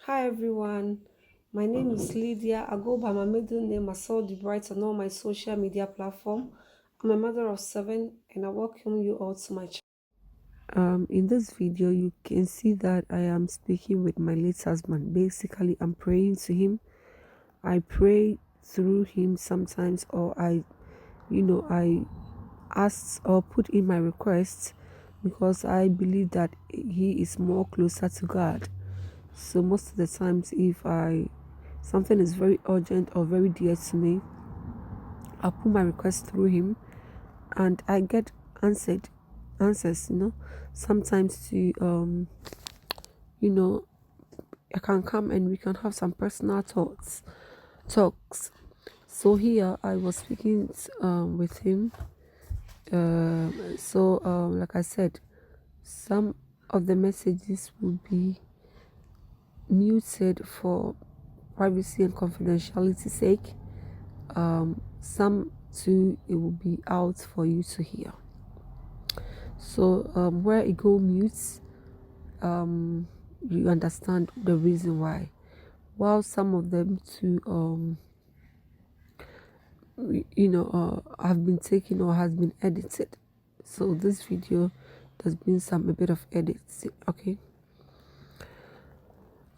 Hi everyone, my name is Lydia. I go by my middle name Masel-Debright on all my social media platform. I'm a mother of seven and I welcome you all to my channel. In this video, you can see that I am speaking with my late husband. Basically, I'm praying to him. I pray through him sometimes, or I ask or put in my requests because I believe that he is more closer to God. So most of the times, if I something is very urgent or very dear to me, I'll put my request through him, and I get answers. Sometimes to you know, I can come and we can have some personal talks. So here I was speaking with him. Like I said, some of the messages will be muted for privacy and confidentiality sake. Some too it will be out for you to hear. So where it go mute, you understand the reason why. While some of them too, have been taken or has been edited. So this video, there's been a bit of edits. Okay.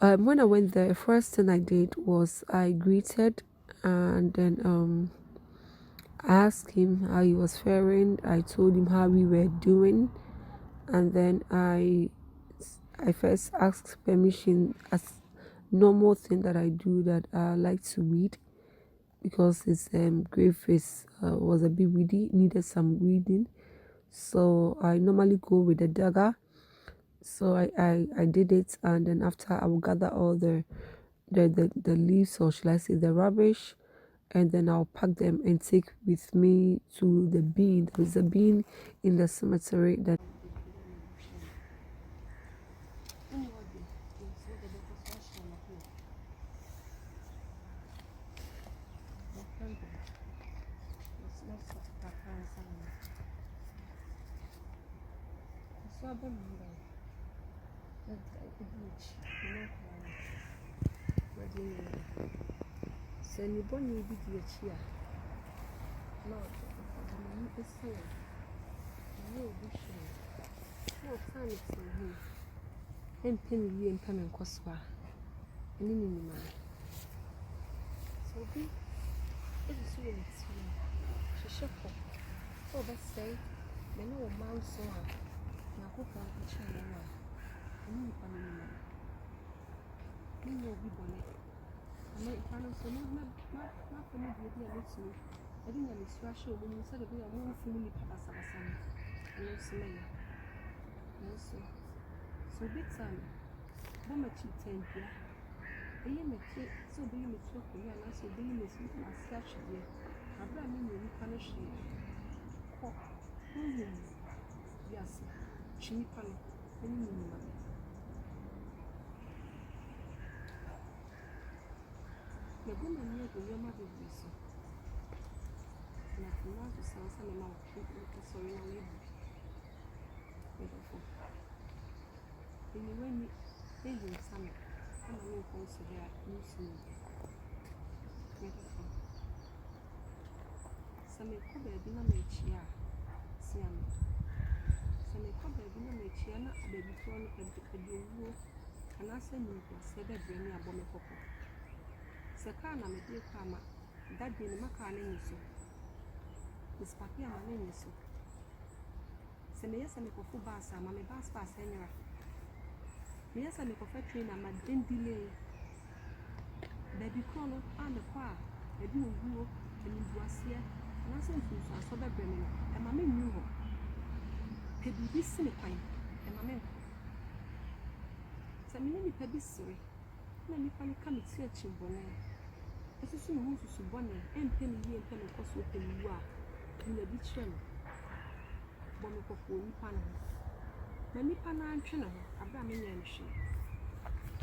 When I went there, first thing I did was I greeted, and then I asked him how he was faring. I told him how we were doing, and then I first asked permission as normal thing that I do, that I like to weed because his grave face was a bit weedy, needed some weeding. So I normally go with the dagger. So I did it, and then after I will gather all the leaves, or should I say the rubbish, and then I'll pack them and take with me to the bin. There is a bin in the cemetery that sɛ ne bɔne bi di akyi a na ɔde ɛsɛ na obi hwɛ na ɔfa ne tiri ho ɛmpɛ ne yie mpɛ me nkɔ so a ɛne ne nyinaa sɛ obi ɛsusu wɔ ne tiri hyehyɛ kɔ sɛ ɔbɛsɛe na ne wɔ ma nso a Nyankopɔn akyerɛ no a ɛne nipa no nyinaa ne nyɛ obi bɔne ama nipa no nso n'afɔ no deɛ bi a mɛtumi ɛde nyamesuro ahyɛ ɔmo mu sɛdeɛ ɛbɛyɛ a ɔmo mfom nipa basabasa no ɛno nso mɛyɛ nanso sɛ obi taa me bɔ m'akyi tandua ɛyɛ m'akyi sɛ ɔbɛyi me so akonnwa anaasɛ ɔbɛyi me so ase atwedeɛ aberɛ a menyɛ nipa no hwee kɔ honhom wiase twe nipa no ɛne ne nyinaa Mɛbɔ m'ani agu nneɛma bebree so na akonnwa so san sɛ mema wo sɔre na woyɛ bibi mɛdɔfo ɛni w'ani ɛyi nsa me ama menkɔ nsɔre a mensu no mɛdɔfo sɛ mekɔ baabi na makyia a sia me sɛ mekɔ baabi na makyia na abaabifoɔ no ɛde owuo anaasɛ nimguaseɛ bɛbrɛ me abɔ me kɔkɔ sɛ kaa na mede kɔ ama dadwe ne ma kaa no nye so mesipake ama no nye so sɛ meyɛ sɛ mekɔfo baas ama me baas ɛnyera meyɛ sɛ mekɔfa train ama den delay baabi korɔ no a mekɔ a ɛde owuo animguaseɛ anaasɛ mfimsoasoɔ bɛbrɛ me no ɛma mennu hɔ pɛ biribi si me kwan ɛma menkɔ sɛ mene nipa bi sere na nipa no ka me ti akyi bɔne ɛsusu me ho susu bɔne ɛmpɛ me yie mpɛ me nkɔ so pɛ me wu a na bi kyerɛ me bɔ me kɔkɔɔ nipa no ho na nipa no antwe ne ho aberɛ a menyɛ nhwee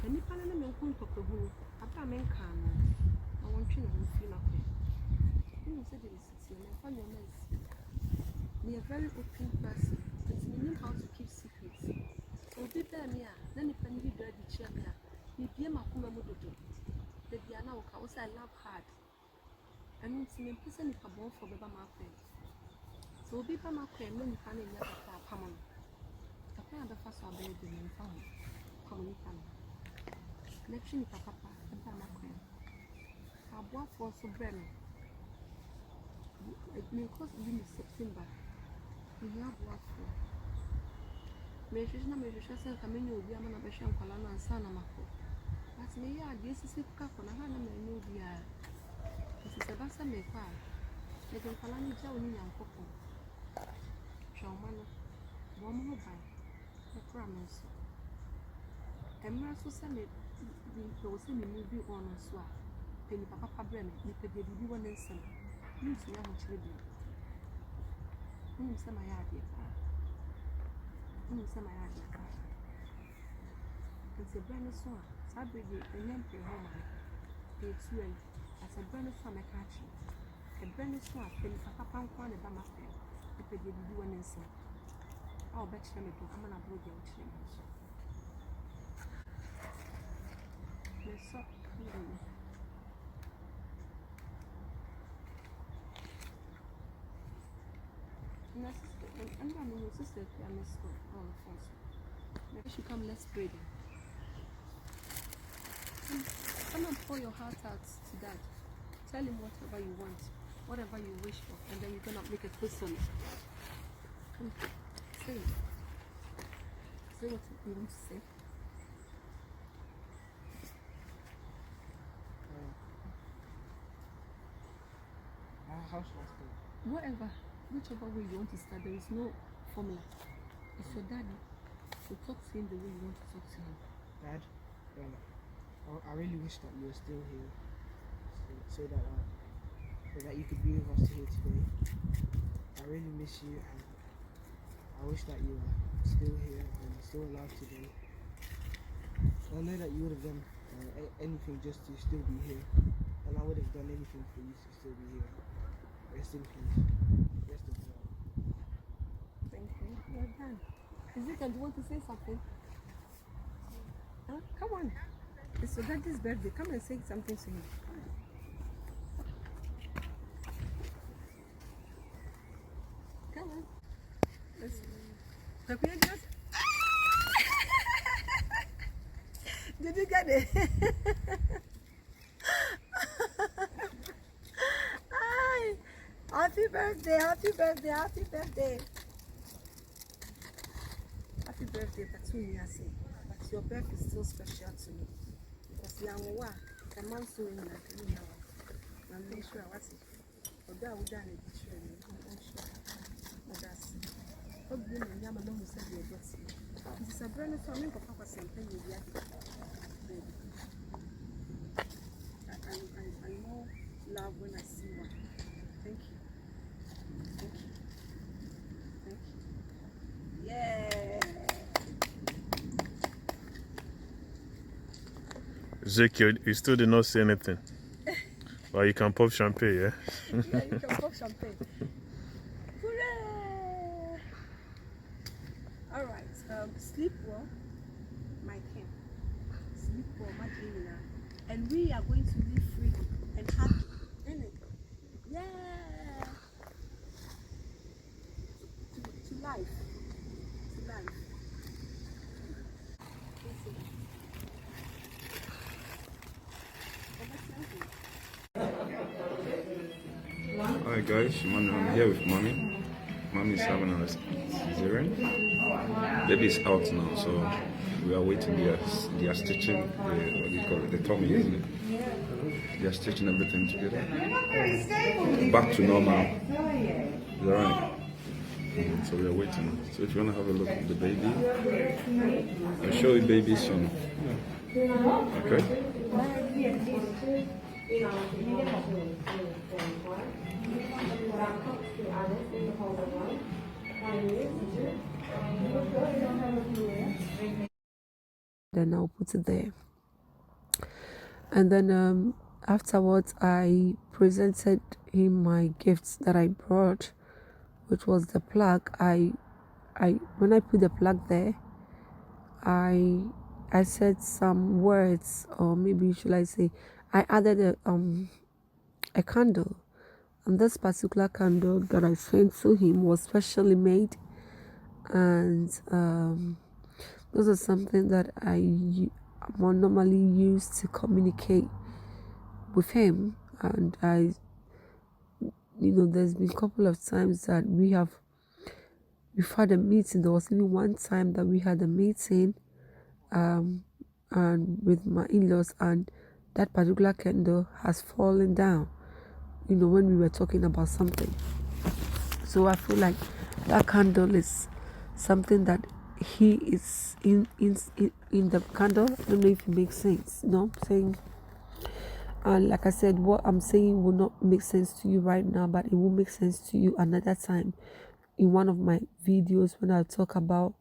na nipa no ne me nko ntɔkwahu no aberɛ a menkaa no na wɔntwe ne ho mfiri n'akɔ wonim sɛ de nsitie memfa nneɛma nsie meyɛ very open person nti menim how to keep secrets obi bɛɛ me a na nipa no bi bra de kyerɛ me a mebie m'akɔ I would say I love hard. And it's in a person if I born for Baba Marquette. So Baba Marquette, no, you can't get a common. The plan of the first one, they do in town. Common. Connection with Papa, and Baba Marquette. I bought for so brand. It may cost in September. We have what for. Measures, coming over, I'm going to be shown Colana and Sanamako. But me, this is a cup on a hand and no beer. This is a bassa may fire. Let them Colani tell me and Coco. Shawmana, one more by the promise. And Marso send it, those in the movie on a swap. Penny Papa Brennan, you could give you one instant. You see how much you do. Some my idea. Some my idea. It's a brand new song. Saturday, and then pay home. It's well as a brand new song. I catch you. A brand new song. Penny Papa one about my friend. If they give you one instant. I'll bet you make it. I'm gonna blow your chin. Let's up. And I'm your sister, I miss all of us. Maybe she come, let's pray then. Come and pour your heart out to Dad. Tell him whatever you want, whatever you wish for, and then you're gonna make a twist on it. Come, say it. Say what you want to say. How should I start? Whatever. Whichever way you want to start, there is no formula. It's your daddy. So talk to him the way you want to talk to him. Dad, I really wish that you were still here, so that you could be with us here today. I really miss you, and I wish that you were still here and still alive today. I know that you would have done anything just to still be here, and I would have done anything for you to still be here. Rest in peace. Rest in peace. Thank you. You're done. Ezekiel, do you want to say something? Huh? Come on. It's your daddy's birthday. Come and say something to him. Come on. Let's prepare just. Did you get it? Happy birthday, happy birthday, happy birthday. Happy birthday, Patunia. But your birthday is still special to me. Because you are a man so in that you know. I'm not sure what's it. But that would done it, I'm sure. But that's it. But you know, I'm not said you're blessing. This is a brand new family for Papa something you get. I know love when I see one. Thank you. Thank you. Thank you. Yeah. Ezekiel, you still did not say anything. Well, you can pop champagne, yeah? Yeah, you can pop champagne. Hooray! Alright, sleep well, my king. Sleep well, my king. And we are going to live free and happy. Isn't it? Yeah! To life. To life. Hi guys, I'm here with mommy. Mommy's having a cesarean. Baby's out now, so we are waiting. They are stitching what do you call it? The tummy, isn't it? They are stitching everything together. Back to normal. Is that right? So we are waiting. So if you want to have a look at the baby, I'll show you baby soon. Okay? Then I'll put it there. And then afterwards I presented him my gifts that I brought, which was the plug. When I put the plug there, I said some words, or maybe should I say, I added a candle, and this particular candle that I sent to him was specially made, and this is something that I more normally use to communicate with him. And there's been a couple of times that we've had a meeting. There was even one time that we had a meeting and with my in-laws, and that particular candle has fallen down, when we were talking about something. So I feel like that candle is something that he is in the candle. I don't know if it makes sense, saying. And like I said, what I'm saying will not make sense to you right now, but it will make sense to you another time in one of my videos when I talk about,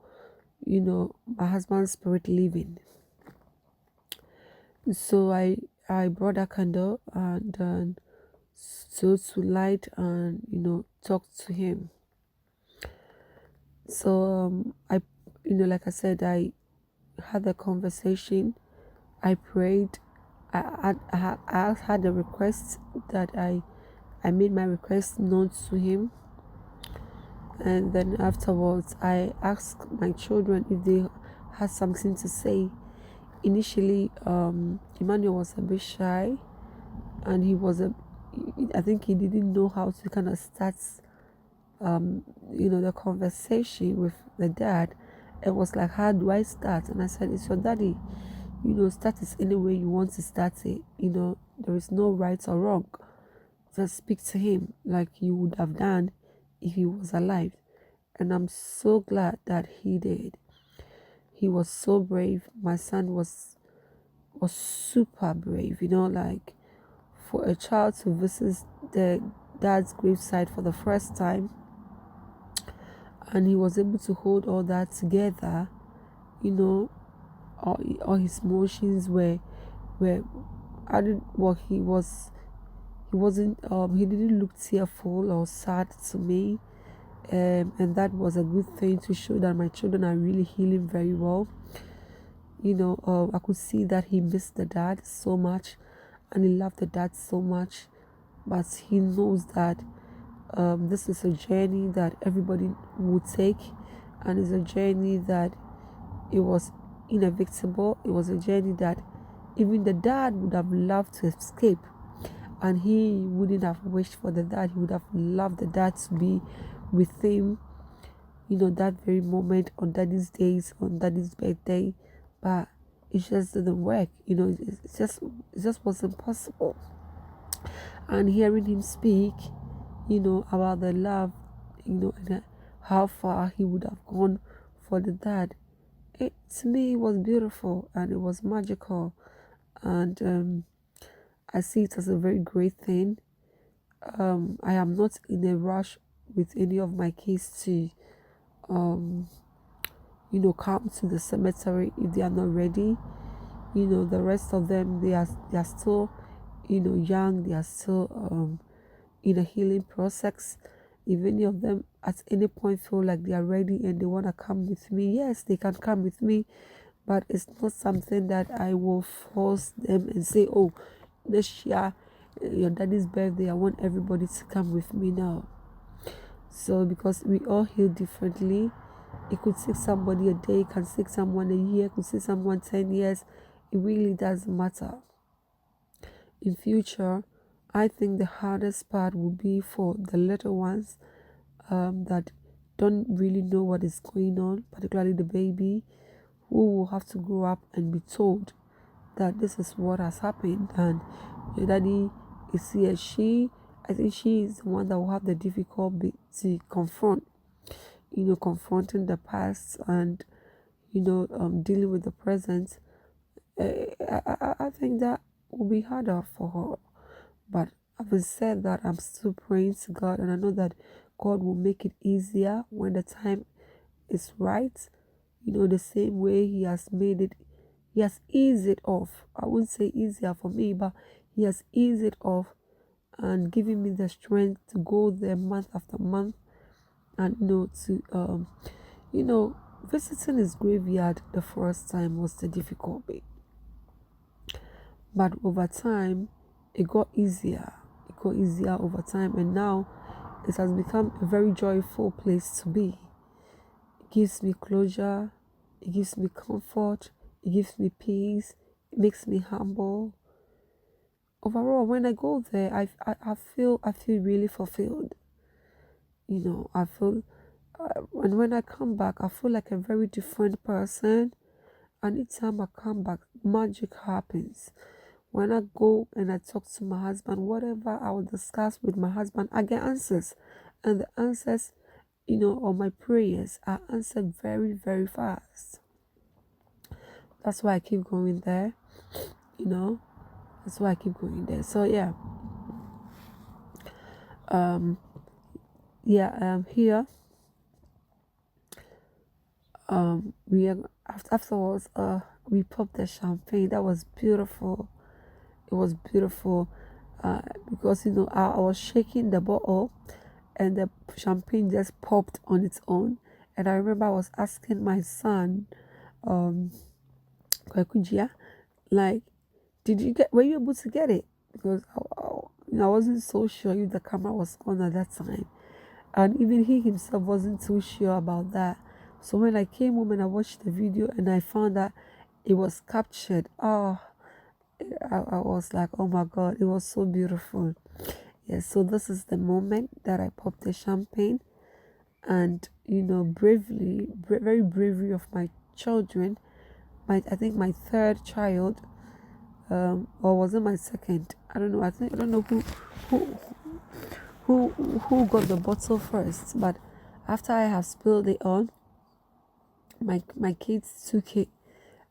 my husband's spirit living. So I brought a candle and so to light and talk to him. So I like I said, I had a conversation, I prayed, I had a request that I made my request known to him, and then afterwards I asked my children if they had something to say. Initially, Emmanuel was a bit shy, and I think he didn't know how to kind of start the conversation with the dad. It was like, how do I start? And I said, it's your daddy, start it any way you want to start it. There is no right or wrong. Just speak to him like you would have done if he was alive. And I'm so glad that he did. He was so brave. My son was super brave, like for a child to visit the dad's graveside for the first time, and he was able to hold all that together. All his emotions were added. Well, he didn't look tearful or sad to me, and that was a good thing to show that my children are really healing very well. I could see that he missed the dad so much, and he loved the dad so much, but he knows that this is a journey that everybody would take, and it's a journey that it was inevitable. It was a journey that even the dad would have loved to escape, and he wouldn't have wished for the dad. He would have loved the dad to be with him, that very moment on daddy's days, on daddy's birthday, but it just didn't work. It just wasn't possible. And hearing him speak, about the love, and how far he would have gone for the dad, to me it was beautiful and it was magical, and I see it as a very great thing. I am not in a rush with any of my kids to come to the cemetery if they are not ready. The rest of them, they are still young, they are still in a healing process. If any of them at any point feel like they are ready and they want to come with me, yes, they can come with me, but it's not something that I will force them and say, oh, this year your daddy's birthday, I want everybody to come with me now. So because we all heal differently, it could take somebody a day, it can take someone a year, it could take someone 10 years. It really doesn't matter. In future, I think the hardest part will be for the little ones that don't really know what is going on, particularly the baby, who will have to grow up and be told that this is what has happened, and your daddy is here. I think she is the one that will have the difficulty to confronting the past and dealing with the present. I think that will be harder for her. But having said that, I'm still praying to God, and I know that God will make it easier when the time is right. The same way He has made it, He has eased it off. I wouldn't say easier for me, but He has eased it off and giving me the strength to go there month after month, and to visiting His graveyard the first time was the difficult bit. but over time it got easier. It got easier over time, and now it has become a very joyful place to be. It gives me closure, it gives me comfort, it gives me peace, it makes me humble. Overall, when I go there, I feel really fulfilled. You know, I feel, and when I come back, I feel like a very different person. And each time I come back, magic happens. When I go and I talk to my husband, whatever I will discuss with my husband, I get answers. And the answers, you know, or my prayers are answered very, very fast. That's why I keep going there, you know. That's why I keep going there. So yeah. Here, we are, afterwards, we popped the champagne. That was beautiful. It was beautiful, because, you know, I was shaking the bottle and the champagne just popped on its own. And I remember I was asking my son, Kwekujia, like, were you able to get it? Because I wasn't so sure if the camera was on at that time. And even he himself wasn't too sure about that. So when I came home and I watched the video and I found that it was captured, I was like, oh my God, it was so beautiful. Yes, so this is the moment that I popped the champagne. And, you know, very bravery of my children, I think my third child, or was it my second? I don't know. I don't know who got the bottle first. But after I have spilled it on, my kids took it,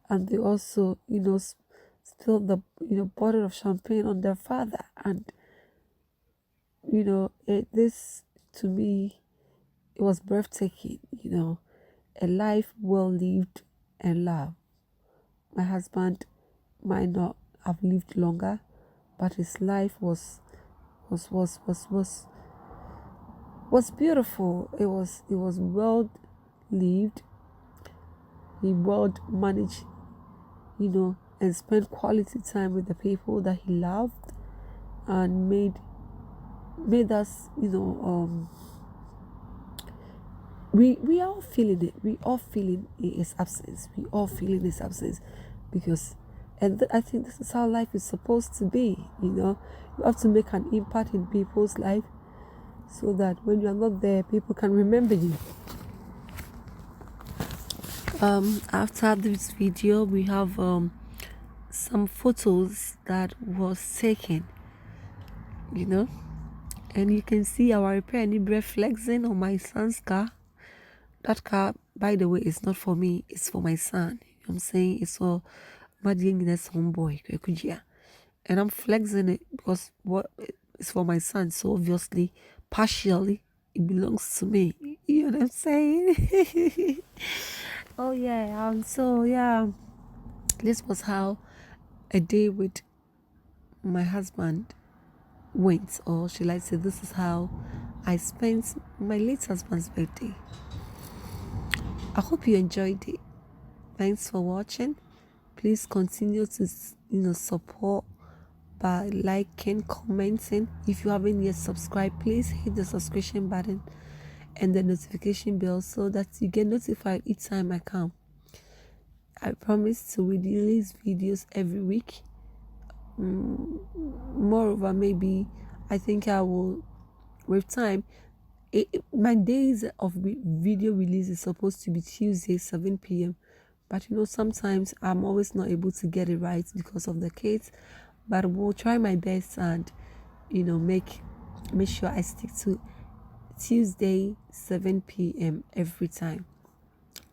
and they also, you know, spilled the, you know, bottle of champagne on their father. And, you know, this to me, it was breathtaking. You know, a life well lived and loved. My husband might not have lived longer, but his life was beautiful. It was well lived. He well managed, you know, and spent quality time with the people that he loved, and made us, you know, we are all feeling it. We all feeling his absence. We all feeling his absence, because, and I think this is how life is supposed to be. You know, you have to make an impact in people's life, so that when you are not there, people can remember you. After this video, we have some photos that was taken, you know, and you can see our repair Nibre flexing on my son's car. That car, by the way, is not for me, it's for my son. You know what I'm saying? It's for my homeboy, Kwekujia. And I'm flexing it because it's for my son, so obviously, partially, it belongs to me. You know what I'm saying? Oh yeah, so yeah, this was how a day with my husband went, or should I say, this is how I spent my late husband's birthday. I hope you enjoyed it. Thanks for watching. Please continue to, you know, support by liking, commenting. If you haven't yet subscribed, please hit the subscription button and the notification bell so that you get notified each time I come. I promise to release videos every week. Moreover, maybe I think I will, with time, my days of video release is supposed to be Tuesday 7 p.m. But you know, sometimes I'm always not able to get it right because of the kids. But we'll try my best and, you know, make sure I stick to Tuesday 7 p.m. every time.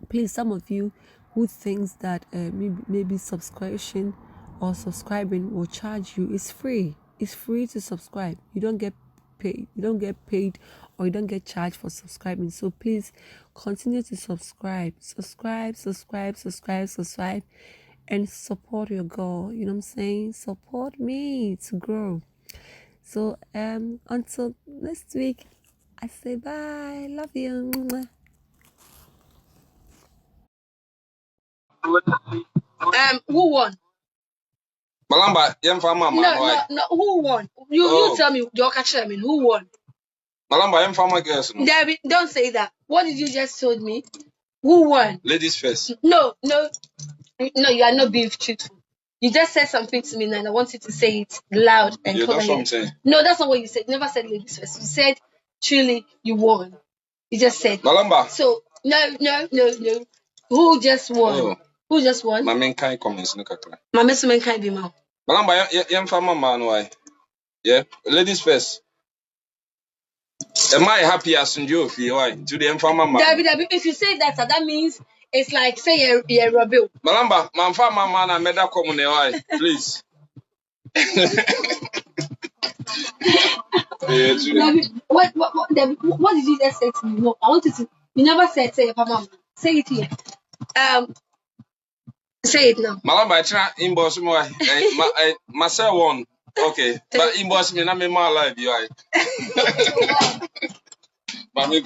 Please, some of you who thinks that maybe subscription or subscribing will charge you, it's free. It's free to subscribe. You don't get paid. You don't get paid, or you don't get charged for subscribing. So please continue to subscribe, and support your girl. You know what I'm saying? Support me to grow. So until next week, I say bye. Love you. Who won? Malamba, mama. No. Who won? You tell me. Who won? Malamba, mama girls. Debbie, don't say that. What did you just told me? Who won? Ladies first. No, you are not being truthful. You just said something to me and I want you to say it loud and Yeah, cover that's what I'm it. saying. No, that's not what you said. You never said ladies first. You said truly you won. You just said. Malamba. So no. Who just won? Oh. Who just won? My main kind comments no kakra. My men can't be mouth. Malamba, mama no why? Yeah, ladies first. Am I happy as you feel? Why? To the mama. Debbie, if you say that means it's like say you're a rebel. Malamba, my mama na meda commune why? Please. Debbie, what did you just say to me? No, I want you to. You never said say your mama. Say it here. Say it now. Malamba, I try inbox me. Masel won. Okay, but inbox me na me my life you I. Mami